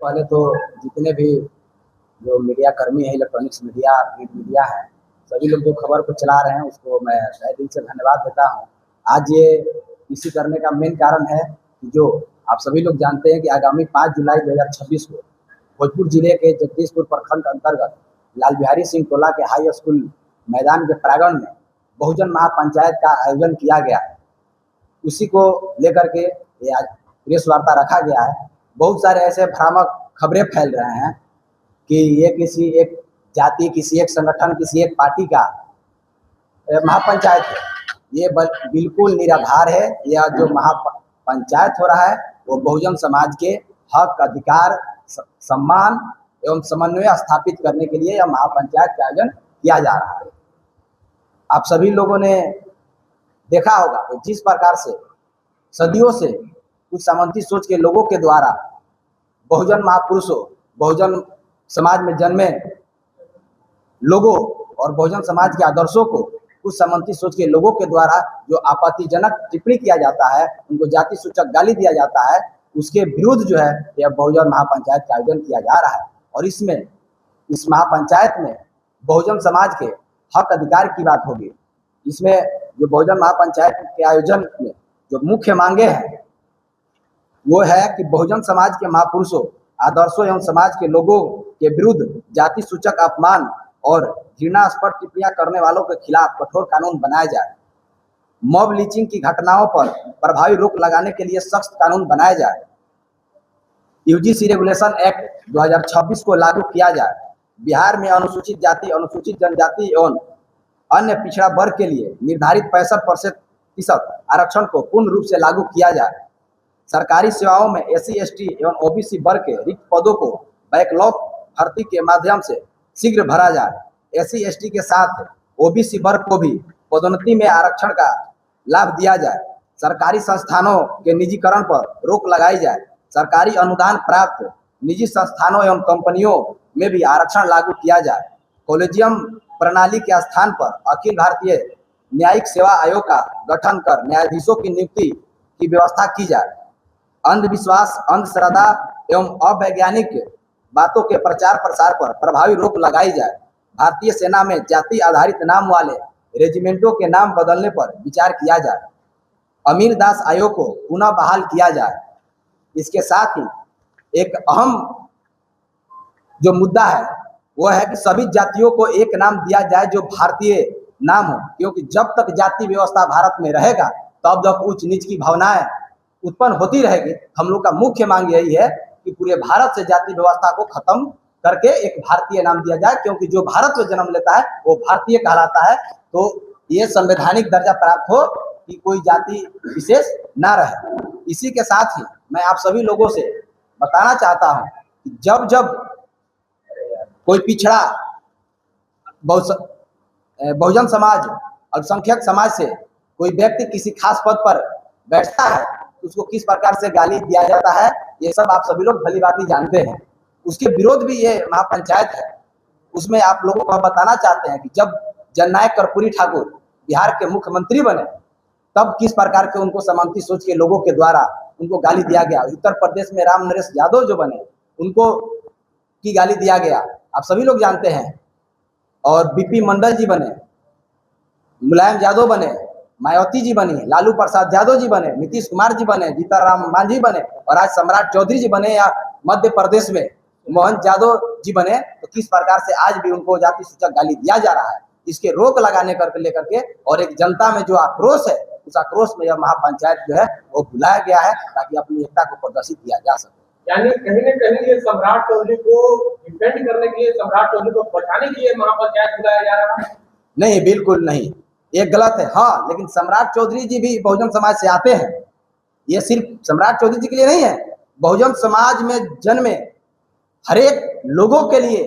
पहले तो जितने भी जो मीडिया कर्मी है, इलेक्ट्रॉनिक्स मीडिया, प्रिंट मीडिया है, सभी लोग जो खबर को चला रहे हैं उसको मैं तहे दिल से धन्यवाद देता हूँ। आज ये इसी करने का मेन कारण है कि जो आप सभी लोग जानते हैं कि आगामी 5 जुलाई 2026 को भोजपुर जिले के जगदीशपुर प्रखंड अंतर्गत लाल बिहारी सिंह टोला के हाई स्कूल मैदान के प्रांगण में बहुजन महापंचायत का आयोजन किया गया है। उसी को लेकर के ये आज प्रेस वार्ता रखा गया है। बहुत सारे ऐसे भ्रामक खबरें फैल रहे हैं कि ये किसी एक जाति, किसी एक संगठन, किसी एक पार्टी का महापंचायत है। ये बिल्कुल निराधार है। यह जो महापंचायत हो रहा है वो बहुजन समाज के हक, अधिकार, सम्मान एवं समन्वय स्थापित करने के लिए यह महापंचायत का आयोजन किया जा रहा है। आप सभी लोगों ने देखा होगा कि जिस प्रकार से सदियों से कुछ सामंती सोच के लोगों के द्वारा बहुजन महापुरुषों, बहुजन समाज में जन्मे लोगों और बहुजन समाज के आदर्शों को कुछ सामंती सोच के लोगों के द्वारा जो आपत्तिजनक टिप्पणी किया जाता है, उनको जाति सूचक गाली दिया जाता है, उसके विरुद्ध जो है यह बहुजन महापंचायत का आयोजन किया जा रहा है। और इसमें इस महापंचायत में बहुजन समाज के हक अधिकार की बात होगी। इसमें जो बहुजन महापंचायत के आयोजन में जो मुख्य मांगे हैं वो है कि बहुजन समाज के महापुरुषों, आदर्शों एवं समाज के लोगों के विरुद्ध जाति सूचक अपमान और घृणास्पद टिप्पणियां करने वालों के खिलाफ कठोर कानून बनाया जाए। मॉब लीचिंग की घटनाओं पर प्रभावी रोक लगाने के लिए सख्त कानून बनाया जाए। यूजीसी रेगुलेशन एक्ट 2026 को लागू किया जाए। बिहार में अनुसूचित जाति, अनुसूचित जनजाति एवं अन्य पिछड़ा वर्ग के लिए निर्धारित 65% आरक्षण को पूर्ण रूप से लागू किया जाए। सरकारी सेवाओं में SC, ST एवं OBC वर्ग के रिक्त पदों को बैकलॉग भर्ती के माध्यम से शीघ्र भरा जाए। SC, ST के साथ OBC वर्ग को भी पदोन्नति में आरक्षण का लाभ दिया जाए। सरकारी संस्थानों के निजीकरण पर रोक लगाई जाए। सरकारी अनुदान प्राप्त निजी संस्थानों एवं कंपनियों में भी आरक्षण लागू किया जाए। कॉलेजियम प्रणाली के स्थान पर अखिल भारतीय न्यायिक सेवा आयोग का गठन कर न्यायाधीशों की नियुक्ति की व्यवस्था की जाए। अंधविश्वास, अंधश्रद्धा एवं अवैज्ञानिक बातों के प्रचार प्रसार पर प्रभावी रोक लगाई जाए। भारतीय सेना में जाति आधारित नाम वाले रेजिमेंटों के नाम बदलने पर विचार किया जाए। अमीर दास आयोग को पुनः बहाल किया जाए। इसके साथ ही एक अहम जो मुद्दा है वो है कि सभी जातियों को एक नाम दिया जाए जो भारतीय नाम हो, क्योंकि जब तक जाति व्यवस्था भारत में रहेगा तब तक उच्च नीच की भावनाएं उत्पन्न होती रहेगी। हम लोग का मुख्य मांग यही है कि पूरे भारत से जाति व्यवस्था को खत्म करके एक भारतीय नाम दिया जाए, क्योंकि जो भारत में जन्म लेता है वो भारतीय कहलाता है। तो ये संवैधानिक दर्जा प्राप्त हो कि कोई जाति विशेष ना रहे। इसी के साथ ही मैं आप सभी लोगों से बताना चाहता हूं कि जब जब कोई पिछड़ा बहुजन समाज, अल्पसंख्यक समाज से कोई व्यक्ति किसी खास पद पर बैठता है तो उसको किस प्रकार से गाली दिया जाता है, ये सब आप सभी लोग भली भांति जानते हैं। उसके विरोध भी ये महापंचायत है। उसमें आप लोगों को बताना चाहते हैं कि जब जननायक कर्पूरी ठाकुर बिहार के मुख्यमंत्री बने तब किस प्रकार के उनको समांती सोच के लोगों के द्वारा उनको गाली दिया गया। उत्तर प्रदेश में राम नरेश यादव जो बने उनको की गाली दिया गया, आप सभी लोग जानते हैं। और BP मंडल जी बने, मुलायम यादव बने, मायावती जी बनी, लालू प्रसाद यादव जी बने, नीतीश कुमार जी बने, जीतन मांझी बने और आज सम्राट चौधरी जी बने, या मध्य प्रदेश में मोहन यादव जी बने, तो किस प्रकार से आज भी उनको जाति सूचक गाली दिया जा रहा है। इसके रोक लगाने कर लेकर के और एक जनता में जो आक्रोश है उस आक्रोश में यह महापंचायत जो है वो बुलाया गया है ताकि अपनी एकता को प्रदर्शित किया जा सके। यानी कहीं न कहीं ये सम्राट चौधरी को डिफेंड करने के लिए, सम्राट चौधरी को बचाने के लिए महापंचायत बुलाया जा रहा है? नहीं, बिल्कुल नहीं, ये गलत है। हाँ, लेकिन सम्राट चौधरी जी भी बहुजन समाज से आते हैं। ये सिर्फ सम्राट चौधरी जी के लिए नहीं है, बहुजन समाज में जन्मे हर एक लोगों के लिए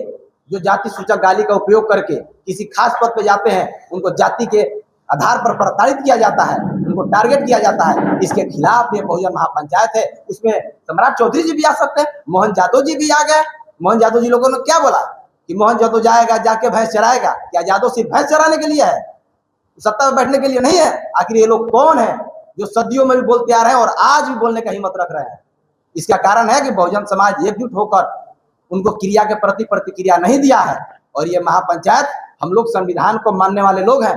जो जाति सूचक गाली का उपयोग करके किसी खास पद पे जाते हैं, उनको जाति के आधार पर प्रताड़ित किया जाता है, उनको टारगेट किया जाता है। इसके खिलाफ ये बहुजन महापंचायत है। उसमें सम्राट चौधरी जी भी आ सकते हैं, मोहन यादव जी भी आ गए। मोहन यादव जी लोगों ने क्या बोला कि मोहन यादव जाएगा, जाके भैंस चराएगा? क्या यादव सिर्फ भैंस चराने के लिए है, सत्ता में बैठने के लिए नहीं है? आखिर ये लोग कौन है जो सदियों में भी बोलते आ रहे हैं और आज भी बोलने का हिम्मत रख रहे हैं? इसका कारण है कि बहुजन समाज एकजुट होकर उनको क्रिया के प्रति प्रतिक्रिया नहीं दिया है। और ये महापंचायत, हम लोग संविधान को मानने वाले लोग हैं,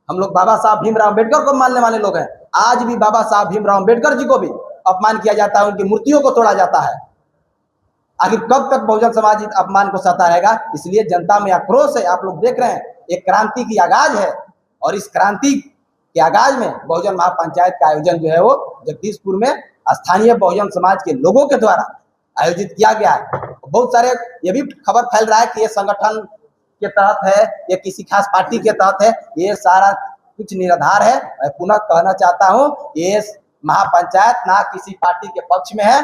हम लोग बाबा साहब भीमराव अम्बेडकर को मानने वाले लोग हैं। आज भी बाबा साहब भीमराव अम्बेडकर जी को भी अपमान किया जाता है, उनकी मूर्तियों को तोड़ा जाता है। आखिर कब तक बहुजन समाज इस अपमान को सहता रहेगा? इसलिए जनता में आक्रोश है। आप लोग देख रहे हैं, एक क्रांति की आगाज है और इस क्रांति के आगाज में बहुजन महापंचायत का आयोजन जो है वो जगदीशपुर में स्थानीय बहुजन समाज के लोगों के द्वारा आयोजित किया गया है। बहुत सारे ये भी खबर फैल रहा है कि ये संगठन के तहत है, ये किसी खास पार्टी के तहत है। ये सारा कुछ निराधार है। मैं पुनः कहना चाहता हूँ, ये महापंचायत ना किसी पार्टी के पक्ष में है,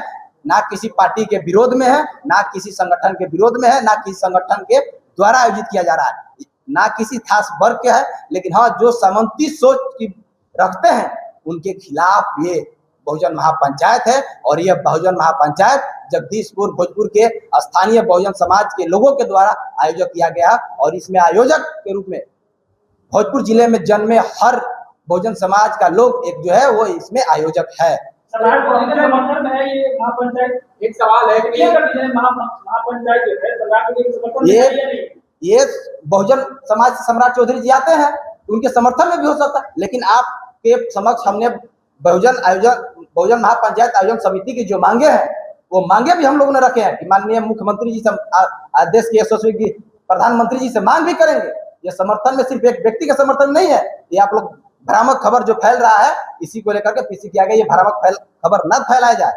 ना किसी पार्टी के विरोध में है, ना किसी संगठन के विरोध में है, ना किसी संगठन के द्वारा आयोजित किया जा रहा है, ना किसी खास वर्ग के है। लेकिन हाँ, जो सामंती सोच की रखते हैं उनके खिलाफ ये बहुजन महापंचायत है। और यह बहुजन महापंचायत जगदीशपुर भोजपुर के स्थानीय बहुजन समाज के लोगों के द्वारा आयोजन किया गया और इसमें आयोजक के रूप में भोजपुर जिले में जन्मे हर बहुजन समाज का लोग एक जो है वो इसमें आयोजक है। समर्थन में है ये महापंचायत। एक सवाल है कि महापंचायत जो है सरकार के समर्थन में है या नहीं? ये बहुजन समाज से सम्राट चौधरी जी आते हैं, उनके समर्थन में भी हो सकता है। लेकिन आपके समक्ष हमने बहुजन महापंचायत आयोजन समिति की जो मांगे हैं वो मांगे भी हम लोगों ने रखे हैं कि माननीय मुख्यमंत्री जी से, देश के यशस्वी प्रधानमंत्री जी से मांग भी करेंगे। ये समर्थन में सिर्फ एक व्यक्ति का समर्थन नहीं है। ये आप लोग भ्रामक खबर जो फैल रहा है, इसी को लेकर के किसी किया गया, ये भ्रामक खबर न फैलाया जाए।